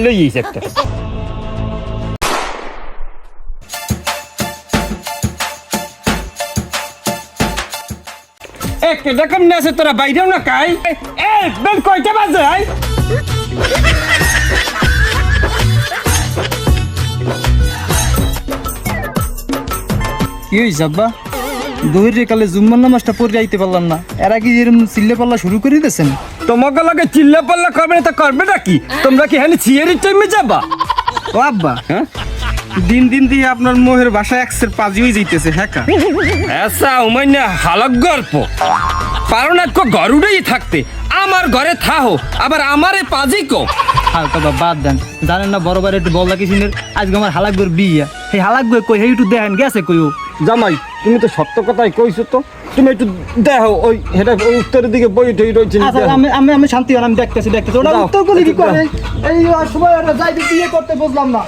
লইস একটা কেমন আছে তোরা বাইরেও না কাই বেল কয়টা বাজে কি হয়েছে আব্বা দহিরে কালে জুম্মার নামাজটা পড়ে যাইতে পারলাম না এরা কি এরকম চিল্লে পাল্লা শুরু করে দিয়েছেন? তোমাকে লাগে চিল্লা পাল্লা করবে না তা করবে নাকি? তোমরা কি হ্যাঁ ছিয়ারির টাইমে যাবা? ও আব্বা হ্যাঁ দিন দিন দিয়ে আপনার মোহের বাসায় একসের পাজি হয়ে যাইতেছে হ্যাঁ কা এসা উমাইনা হালক গল্প পারো না ঘর উড়েই থাকতে আমার ঘরে থাহো আবার আমারে পাজি কো হালকা বা বাদ দেন জানেন না বড় একটু বল কিসিনের আজকে আমার হালাকগর বিয়া সেই হালাকগর কই হেই একটু দেখেন গেছে কইও জামাই তুমি তো সত্য কথাই কইছো তো তুমি একটু দেখো ওই হেটা উত্তরের দিকে বই টই রইছে আচ্ছা আমি শান্তি হন আমি দেখতেছি ওটা যাও, উত্তর কলি কি একটু করে এই সময় ওটা যাইতে বিয়ে করতে বুঝলাম না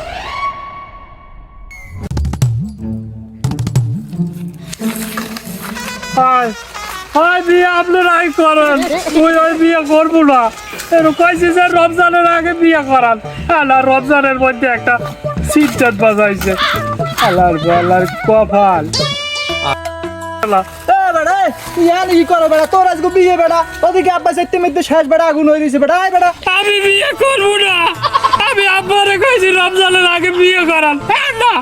হাই বিয়ে আপনারাই করেন ওই বিয়ে করবো না এরকম কইছি যে রমজানের আগে বিয়ে করান আল্লাহ রমজানের মধ্যে একটা সিটটাট বাজাইছে আল্লাহর কপাল বেড়া ইয়া কি করো বেড়া তোর আজকে বিয়ে বেড়া ওদিকে আব্বা সাইতে মধ্যে শেষ বেড়া আগুন হয়ে দিয়েছে বেড়া আয় বেড়া আমি বিয়ে করবো না আমি আব্বারে কইছি রমজানের আগে বিয়ে করান হ্যাঁ না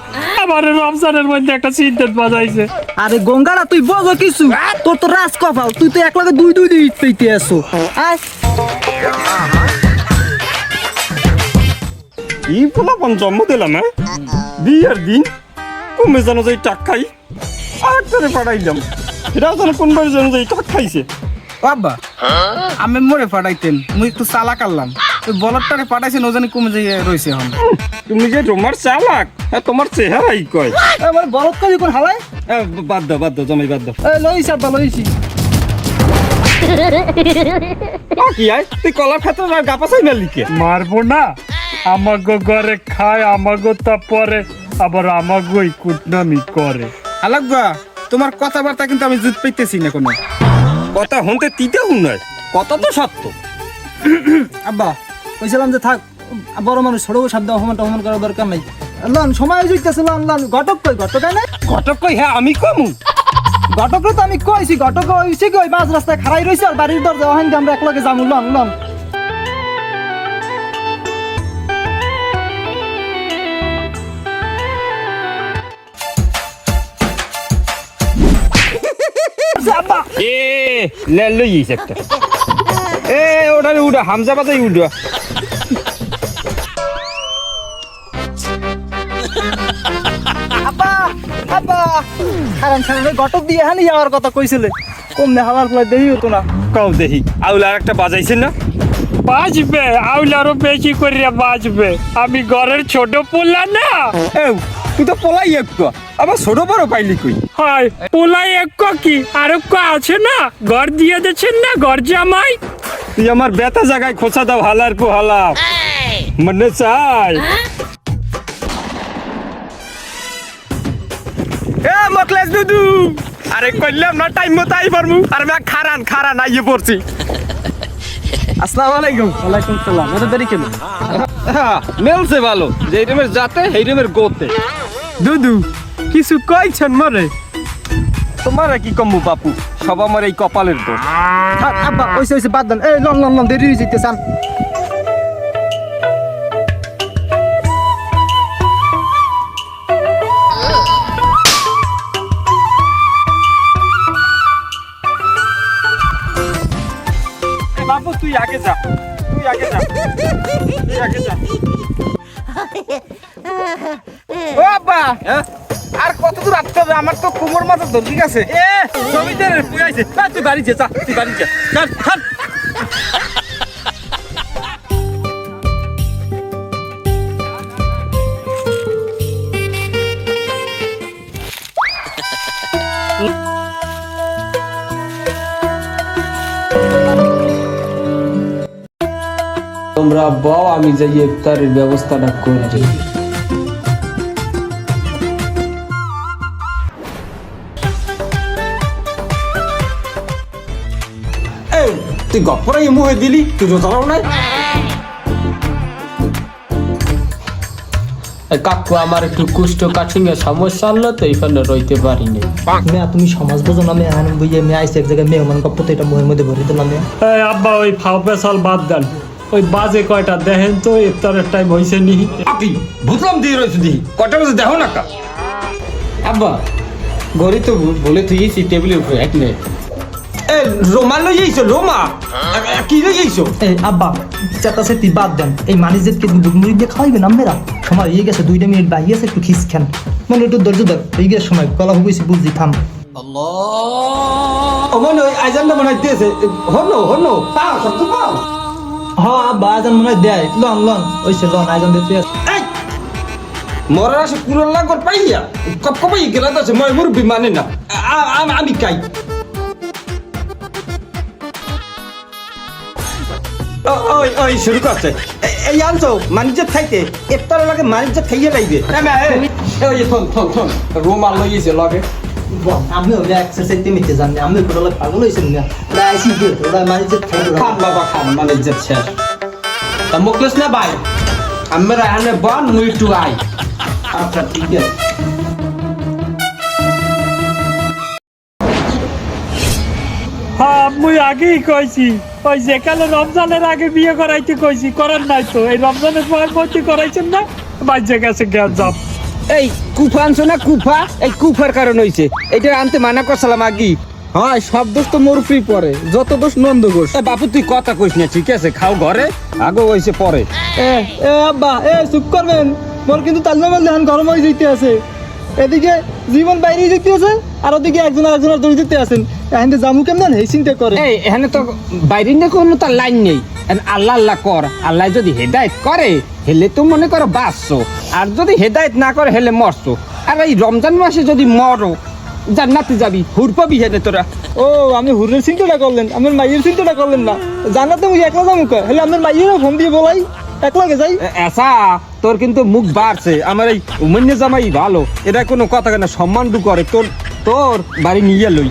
আমার রমজানের মধ্যে একটা সিটটাট বাজাইছে আরে গঙ্গারা তুই বলো কিছু তোর তো রাজ কপাল তুই তো একলাগে দুই দিন পেইতে আসো আয় ই পোলাপন জন্ম দিলাম হ্যাঁ বিয়ের দিন কমে জানো যে টাক খাই আর করে পাঠাইলাম এটা জানো কোনবার জানো যে টাক খাইছে বাবা আমি মরে পাঠাইতেন মুই একটু চালা কাটলাম তুই বলরটারে পাঠাইছেন ও জানি কমে যাই রইছে এখন তুমি যে তোমার চালাক হ্যাঁ তোমার চেহারাই কয় আমার বলদ কাজ কোন হালাই বাদ দাও জমাই বাদ দাও লইছি আব্বা লইছি কি আয় তুই কলা খাতে গাপা চাই না লিখে মারবো না আমাগো ঘরে খায় আমাগো তারপরে আবার আমাগোই কুটনামি করে হালাকবা তোমার কথাবার্তা কিন্তু আমি জুত পাইতেছি না কোনো কথা হতে তিতে নয় কথা তো সত্য আব্বা কইছিলাম যে থাক বড় মানুষ ছোট শব্দ অপমান করার দরকার নাই লন সময় হইতেছে লন ঘটক কই না ঘটক কই হ্যাঁ আমি কমু ঘটক তো আমি কইছি ঘটক হইছে কি ওই মাঝ রাস্তায় খাড়াই রইছে আর বাড়ির দরজা ওখান আমরা একলগে যামু লন লইস একটা ওটা উঠা হামজা বাজাই উঠা আব্বা কারণ ঘটক দিয়ে হানি যাওয়ার কথা কইছিলে কমনে হাওয়ার ফলে দেরি হতো না কাউ দেখি আউলা একটা বাজাইছে না বাঁচবে আউলারও বেশি করিয়া বাঁচবে আমি ঘরের ছোট পোলা না তুই তো পলাই একটু আবার ছোট বড় পাইলি কই হয় পোলাই এক কি আর আছে না ঘর দিয়ে দিচ্ছেন না ঘর জামাই তুই আমার বেতা জায়গায় খোঁচা দাও হালার কো হালা মনে চাই মকলেশ দুদু আরে কইলাম না টাইম মতো আই পারমু আর আমি খারান আইয়ে পড়ছি আসসালামু আলাইকুম ওয়ালাইকুম সালাম ওটা দেরি কেন মেলছে ভালো যে রুমের যাতে এই রুমের গোতে দুদু কিছু কইছেন মরে তোমার কি কমু বাপু সব আমার এই কপালের দোষ আব্বা ওইসে বাদ দেন এই লন দেরি হয়ে যাইতেছান বাপু তুই আগে যা ও আব্বা আর কত দূর আসতে হবে আমার তো কোমর মাথা ধর ঠিক আছে জমিদার পুয়াইছে তুই বাড়ি যা চল তোমরা বাও আমি যাই ইফতারের ব্যবস্থাটা করে তুই গপ্পরাই মুহে দিলি, তুই রোজারাও নাই। কাকু আমার একটু কুষ্ঠকাঠিন্য সমস্যা হলো তো এইখানে রইতে পারিনি। মেয়া তুমি সমাজ বোঝো না মেয়া, হান বুঝে মেয়ে আইসে এক জায়গায় মেহমান গপ্প তো এটা মুহের মধ্যে ভরে দিলাম মেয়া। এই আব্বা ওই ফাও পেছাল বাদ দেন, ওই বাজে কয়টা দেখেন তো, ইফতারের টাইম হয়েছে নি। আপনি বুঝলাম দিয়ে রয়েছে দি, কটা বাজে দেখো না কা। আব্বা ঘড়ি তো বলে তুইছি টেবিলের উপরে এক মিনিট। এ রোমা লই যাইছো, রোমা কি লই যাইছো? এই আব্বা চাতাছে তুই বাদ দেন, এই মানিজেতকে দুধ মুড়ি দিয়ে খাওয়াইবেন আপনারা? সময় হয়ে গেছে, 2 মিনিট বাকি আছে, একটু খিস খান। মনে একটু ধৈর্য ধর, হয়ে গেছে সময়, গলা হুবইছি বুঝছি, থাম। ও মনে হয় আইজানটা মনে হয় দিয়েছে। হনো পাও সব তো পাও। হ্যাঁ আব্বা আজান মনে হয় দেয়, লন লন ওইসে লন আজান দিতে আছে। এই মরার আসে পুরো লাগর পাইয়া কপ কপাই গেলা তো মই মুরবি মানে না। আমি কাই ওই ওই শুরু করছে। এই আনছো মানিজ্জত খাইতে, ইফতার লাগে মানিজ্জত খাইয়ে লাইবে। ওই থন রুমাল লইছে লগে। আমি ওই এক্সারসাইজ মিটতে জানি, আমি পুরো পাগল হয়েছেন না, ওরা আইসি দিয়ে ওরা মানিজেত খাইবে। খান বাবা খান, মানে ইজ্জত শেষ। তা মুখলেস না ভাই, আমরা এখানে বন মুই টু আই। আচ্ছা ঠিক আছে। হ্যাঁ মুই আগেই কইছি, ওই যেকালে রমজানের আগে বিয়ে করাইতে কইছি, করার নাই তো। এই রমজানের পর ভর্তি করাইছেন না, বাজে গেছে গ্যাস জাম। এই কুফা আনছো না, কুফা? এই কুফার কারণ হইছে, এটা আনতে মানা করছিলাম আগি। হয় সব দোষ তো মোর ফ্রি পরে, যত দোষ নন্দ ঘোষ। বাপু তুই কথা কইস না, ঠিক আছে খাও ঘরে, আগে হইছে পরে। এ এ আব্বা এ চুপ করবেন, মোর কিন্তু তাজমাল ধান গরম হয়ে যেতে আছে। এদিকে জীবন বাইরে যেতে আছে, আর ওদিকে একজন আরেকজনের দড়ি দিতে আছেন। এখন জামু কেমন এই চিন্তা করে। এই এখানে তো বাইরে না কোনো তার লাইন নেই, আল্লাহ আল্লাহ কর। আল্লাহ যদি হেদায়েত করে হেলে তো মনে করো বাঁচছো, আর যদি হেদায়েত না করে হেলে মরছো। আর এই রমজান মাসে যদি মরো জান্নাতে যাবি, হুর পাবি হেলে তোরা। ও আমি হুরের চিন্তাটা করলেন, আমার মাইয়ের চিন্তাটা করলেন না। জানাতে মুই একলা যাবো কা, হলে আপনার মাইয়েরও ফোন দিয়ে বলাই একলাগে যাই। এসা তোর কিন্তু মুখ বাড়ছে, আমার এই উমন্য জামাই ভালো, এটা কোনো কথা কেন, সম্মান দু করে। তোর তোর বাড়ি নিয়ে লই।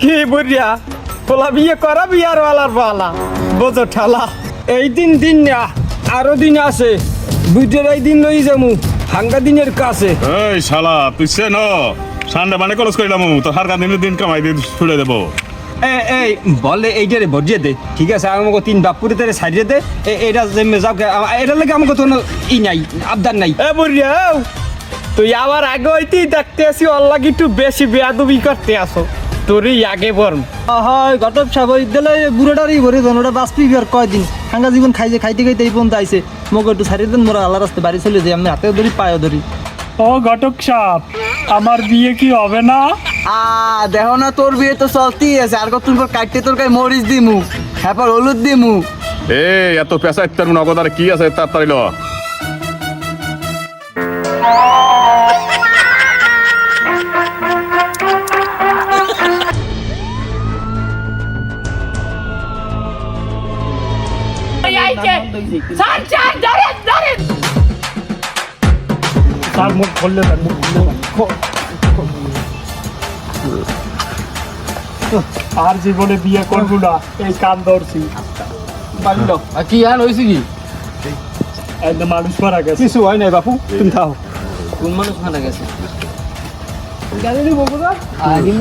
কি বলিয়া পোলা বিয়ে করা বিয়ার ওয়ালার বালা বোঝো ঠালা। এই দিন না আরো দিন আছে, বুঝের এই দিন লই যামু হাঙ্গা দিনের কাছে। এই শালা তুই সে ন সান্ডা মানে কলেজ করিলাম তো হারকা দিন কামাই দিয়ে ছুড়ে দেবো। এই বলে এইটারে ভরিয়ে দে, ঠিক আছে? আমাকে 3 বাপুরে তারে সাইডে দে, এটা জেমে যাও। এটা লাগে আমাকে কোনো ই নাই, আবদার নাই। এ বুড়িয়া তুই আবার আগে হইতে দেখতে আসি, ওর লাগি একটু বেশি বেয়াদবি করতে আসো, তোরই আগে বর্ম। হয় ঘটক সাহেব বিদ্যালয়ে বুড়োটারই ভরে দেন, ওটা বাঁচবি আর কয়দিন। সাঙ্গা জীবন খাইতে খাইতে এই পর্যন্ত আইসে, মোক একটু ছাড়িয়ে দেন, মোরা আল্লাহ রাস্তায় বাড়ি চলে যাই। আমি হাতে ধরি পায়ে ধরি। ও ঘটক সাহেব, আমার বিয়ে কি হবে না? দেখো না তোর বিয়ে তো চলতেই আছে, আর কতক্ষণ পর কাটতে তোর গায়ে মরিচ দিমু, হ্যাঁ হলুদ দিমু। এই এত পেশা ইত্যার নগদ আর কি আছে তাড়াতাড়ি ল। তার মুখ খুললে দেন, মুখ খুললে দেন। আর জীবনে বিয়ে করবো না, এই কান ধরছি। কি আর হয়েছে কি? একদম মানুষ মারা গেছে। কিছু হয় নাই বাপু, তুমি থাও। কোন মানুষ মারা গেছে? গাড়ি নিবো কোথা? আগে